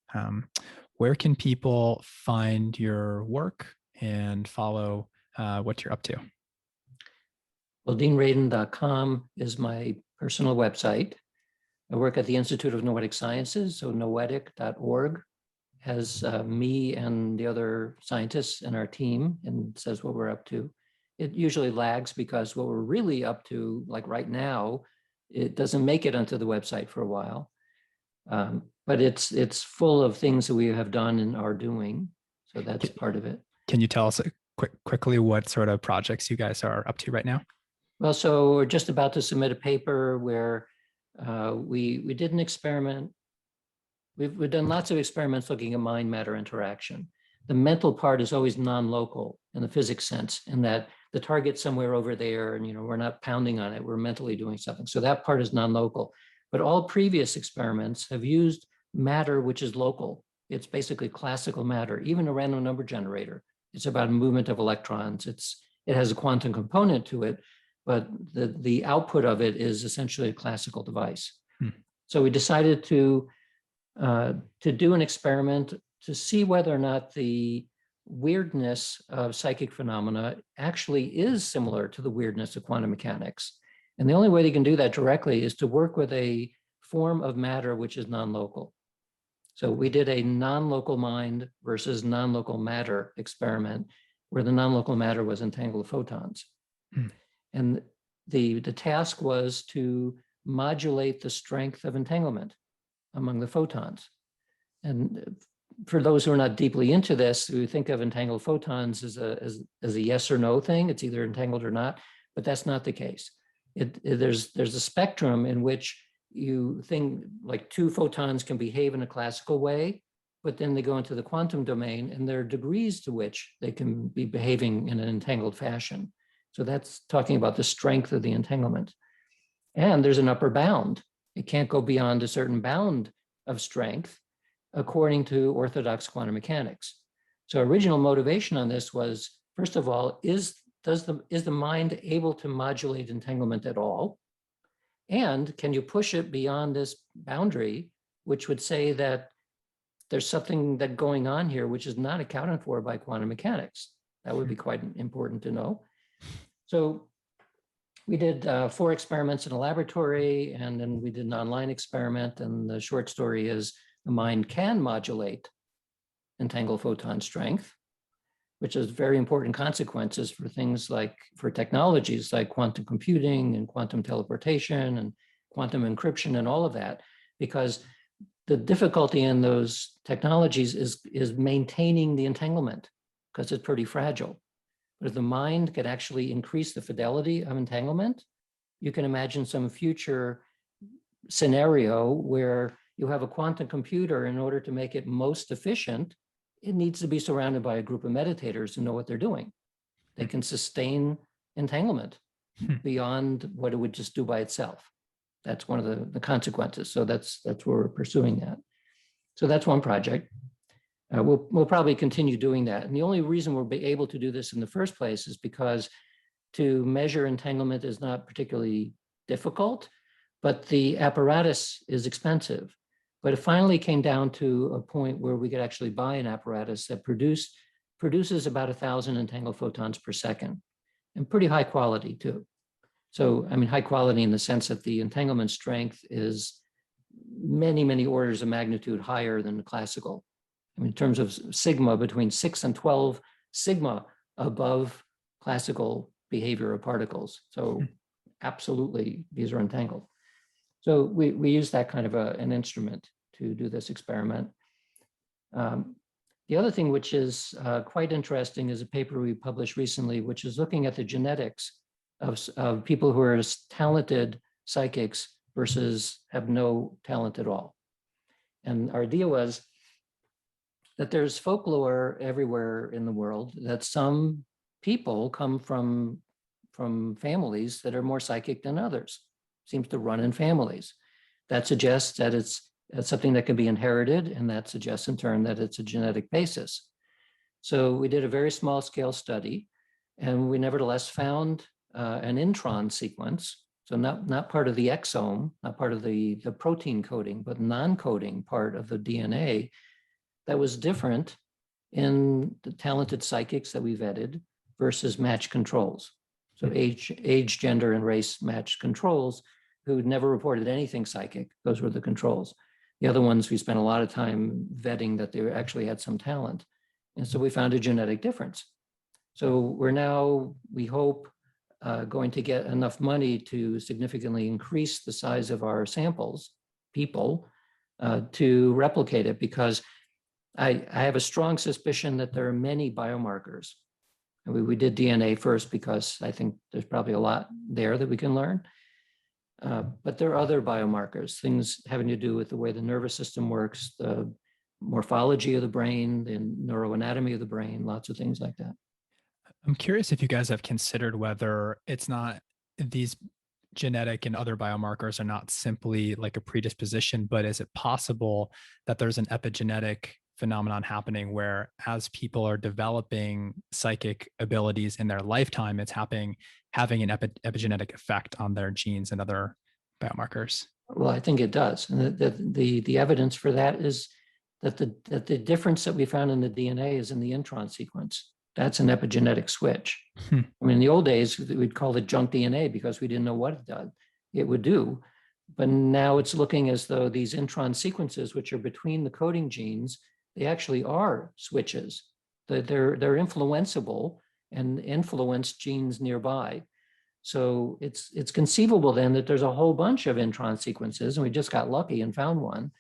Where can people find your work and follow what you're up to? Well, deanradin.com is my personal website. I work at the Institute of Noetic Sciences, so noetic.org has me and the other scientists in our team and says what we're up to. It usually lags because what we're really up to, like right now, it doesn't make it onto the website for a while. But it's full of things that we have done and are doing. So that's part of it. Can you tell us quickly what sort of projects you guys are up to right now? Well, so we're just about to submit a paper where we did an experiment. We've done lots of experiments looking at mind-matter interaction. The mental part is always non-local in the physics sense, in that the target's somewhere over there and we're not pounding on it, we're mentally doing something. So that part is non-local. But all previous experiments have used matter which is local. It's basically classical matter, even a random number generator. It's about movement of electrons. It has a quantum component to it, but the output of it is essentially a classical device. So we decided to do an experiment to see whether or not the weirdness of psychic phenomena actually is similar to the weirdness of quantum mechanics. And the only way they can do that directly is to work with a form of matter which is non-local. So we did a non-local mind versus non-local matter experiment where the non-local matter was entangled photons. And the task was to modulate the strength of entanglement among the photons. And for those who are not deeply into this, we think of entangled photons as a yes or no thing. It's either entangled or not, but that's not the case. There's a spectrum in which you think like two photons can behave in a classical way, but then they go into the quantum domain and there are degrees to which they can be behaving in an entangled fashion. So that's talking about the strength of the entanglement. And there's an upper bound. It can't go beyond a certain bound of strength according to orthodox quantum mechanics. So original motivation on this was, first of all, is the mind able to modulate entanglement at all? And can you push it beyond this boundary, which would say that there's something that going on here which is not accounted for by quantum mechanics? That would be quite important to know. So we did 4 experiments in a laboratory, and then we did an online experiment. And the short story is the mind can modulate entangled photon strength, which has very important consequences for things like, for technologies like quantum computing and quantum teleportation and quantum encryption and all of that, because the difficulty in those technologies is maintaining the entanglement because it's pretty fragile. But if the mind could actually increase the fidelity of entanglement, you can imagine some future scenario where you have a quantum computer. In order to make it most efficient, it needs to be surrounded by a group of meditators who know what they're doing. They can sustain entanglement beyond what it would just do by itself. That's one of the consequences. So that's where we're pursuing that. So that's one project. We'll probably continue doing that. And the only reason we'll be able to do this in the first place is because to measure entanglement is not particularly difficult, but the apparatus is expensive. But it finally came down to a point where we could actually buy an apparatus that produces about 1,000 entangled photons per second, and pretty high quality too. So, I mean, high quality in the sense that the entanglement strength is many, many orders of magnitude higher than the classical. I mean, in terms of sigma, between 6 and 12 sigma above classical behavior of particles. So absolutely, these are entangled. So we use that kind of an instrument to do this experiment. The other thing which is quite interesting is a paper we published recently, which is looking at the genetics of people who are talented psychics versus have no talent at all. And our idea was that there's folklore everywhere in the world that some people come from families that are more psychic than others. Seems to run in families. That suggests that it's something that can be inherited, and that suggests in turn that it's a genetic basis. So we did a very small scale study, and we nevertheless found an intron sequence. So not part of the exome, not part of the protein coding, but non-coding part of the DNA that was different in the talented psychics that we vetted versus matched controls. So age, gender, and race matched controls who never reported anything psychic. Those were the controls. The other ones, we spent a lot of time vetting that they actually had some talent. And so we found a genetic difference. So we're now, we hope, going to get enough money to significantly increase the size of our samples, people, to replicate it, because I have a strong suspicion that there are many biomarkers. And we did DNA first because I think there's probably a lot there that we can learn. But there are other biomarkers, things having to do with the way the nervous system works, the morphology of the brain, the neuroanatomy of the brain, lots of things like that. I'm curious if you guys have considered whether it's not these genetic and other biomarkers are not simply like a predisposition, but is it possible that there's an epigenetic phenomenon happening where as people are developing psychic abilities in their lifetime, it's having an epigenetic effect on their genes and other biomarkers? Well, I think it does. And the evidence for that is that the difference that we found in the DNA is in the intron sequence. That's an epigenetic switch. I mean, in the old days, we'd call it junk DNA because we didn't know what it would do. But now it's looking as though these intron sequences, which are between the coding genes, they actually are switches. They're influenceable and influence genes nearby. So it's conceivable then that there's a whole bunch of intron sequences, and we just got lucky and found one,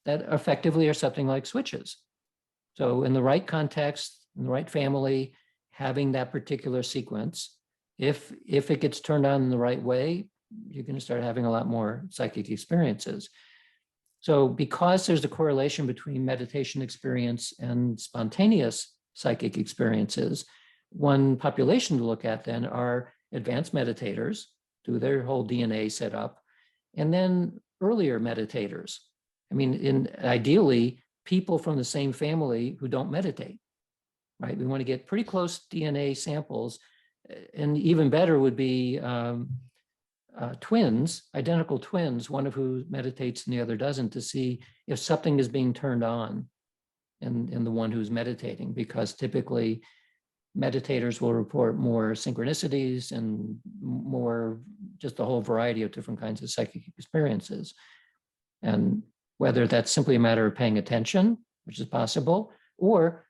that effectively are something like switches. So in the right context, in the right family, having that particular sequence, if it gets turned on in the right way, you're going to start having a lot more psychic experiences. So because there's a correlation between meditation experience and spontaneous psychic experiences, one population to look at then are advanced meditators, do their whole DNA setup, and then earlier meditators. I mean, ideally, people from the same family who don't meditate, right? We want to get pretty close DNA samples, and even better would be twins, identical twins, one of who meditates and the other doesn't, to see if something is being turned on in the one who's meditating, because typically meditators will report more synchronicities and more, just a whole variety of different kinds of psychic experiences. And whether that's simply a matter of paying attention, which is possible, or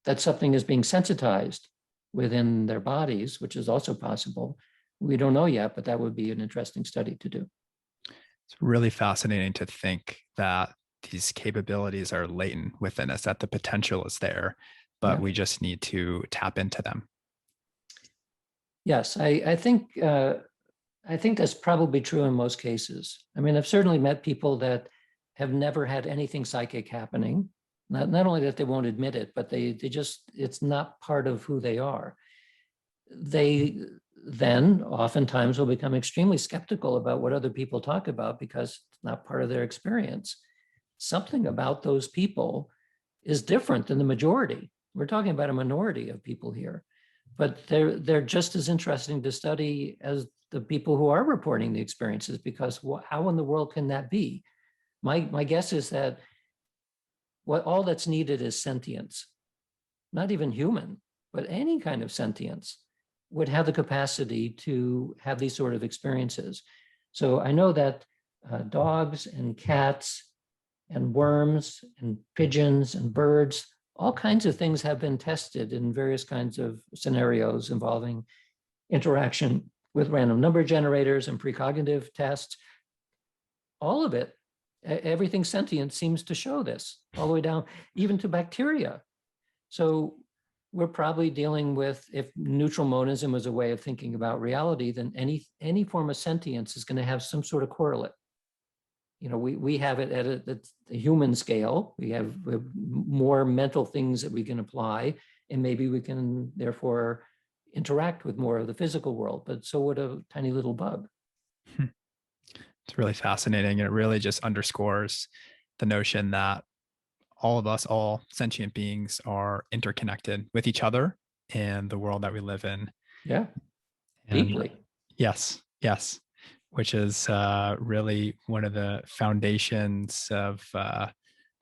that something is being sensitized within their bodies, which is also possible. We don't know yet, but that would be an interesting study to do. It's really fascinating to think that these capabilities are latent within us, that the potential is there, but we just need to tap into them. Yes, I think that's probably true in most cases. I mean, I've certainly met people that have never had anything psychic happening. Not only that they won't admit it, but they just, it's not part of who they are. They then oftentimes will become extremely skeptical about what other people talk about because it's not part of their experience. Something about those people is different than the majority. We're talking about a minority of people here, but they're just as interesting to study as the people who are reporting the experiences, because how in the world can that be? My guess is that all that's needed is sentience, not even human, but any kind of sentience would have the capacity to have these sort of experiences. So I know that dogs and cats and worms and pigeons and birds, all kinds of things have been tested in various kinds of scenarios involving interaction with random number generators and precognitive tests. All of it, everything sentient seems to show this, all the way down even to bacteria. So we're probably dealing with, if neutral monism was a way of thinking about reality, then any form of sentience is going to have some sort of correlate. You know, we have it at the human scale. We have more mental things that we can apply, and maybe we can therefore interact with more of the physical world, but so would a tiny little bug. It's really fascinating. And it really just underscores the notion that all of us, all sentient beings, are interconnected with each other and the world that we live in. Yeah, and deeply. Yes, which is really one of the foundations of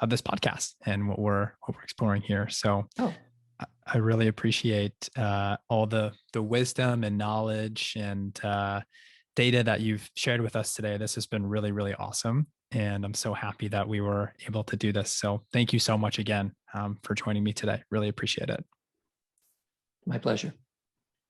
this podcast and what we're exploring here. So Oh, I really appreciate all the wisdom and knowledge and data that you've shared with us today. This has been really, really awesome. And I'm so happy that we were able to do this. So thank you so much again for joining me today. Really appreciate it. my pleasure.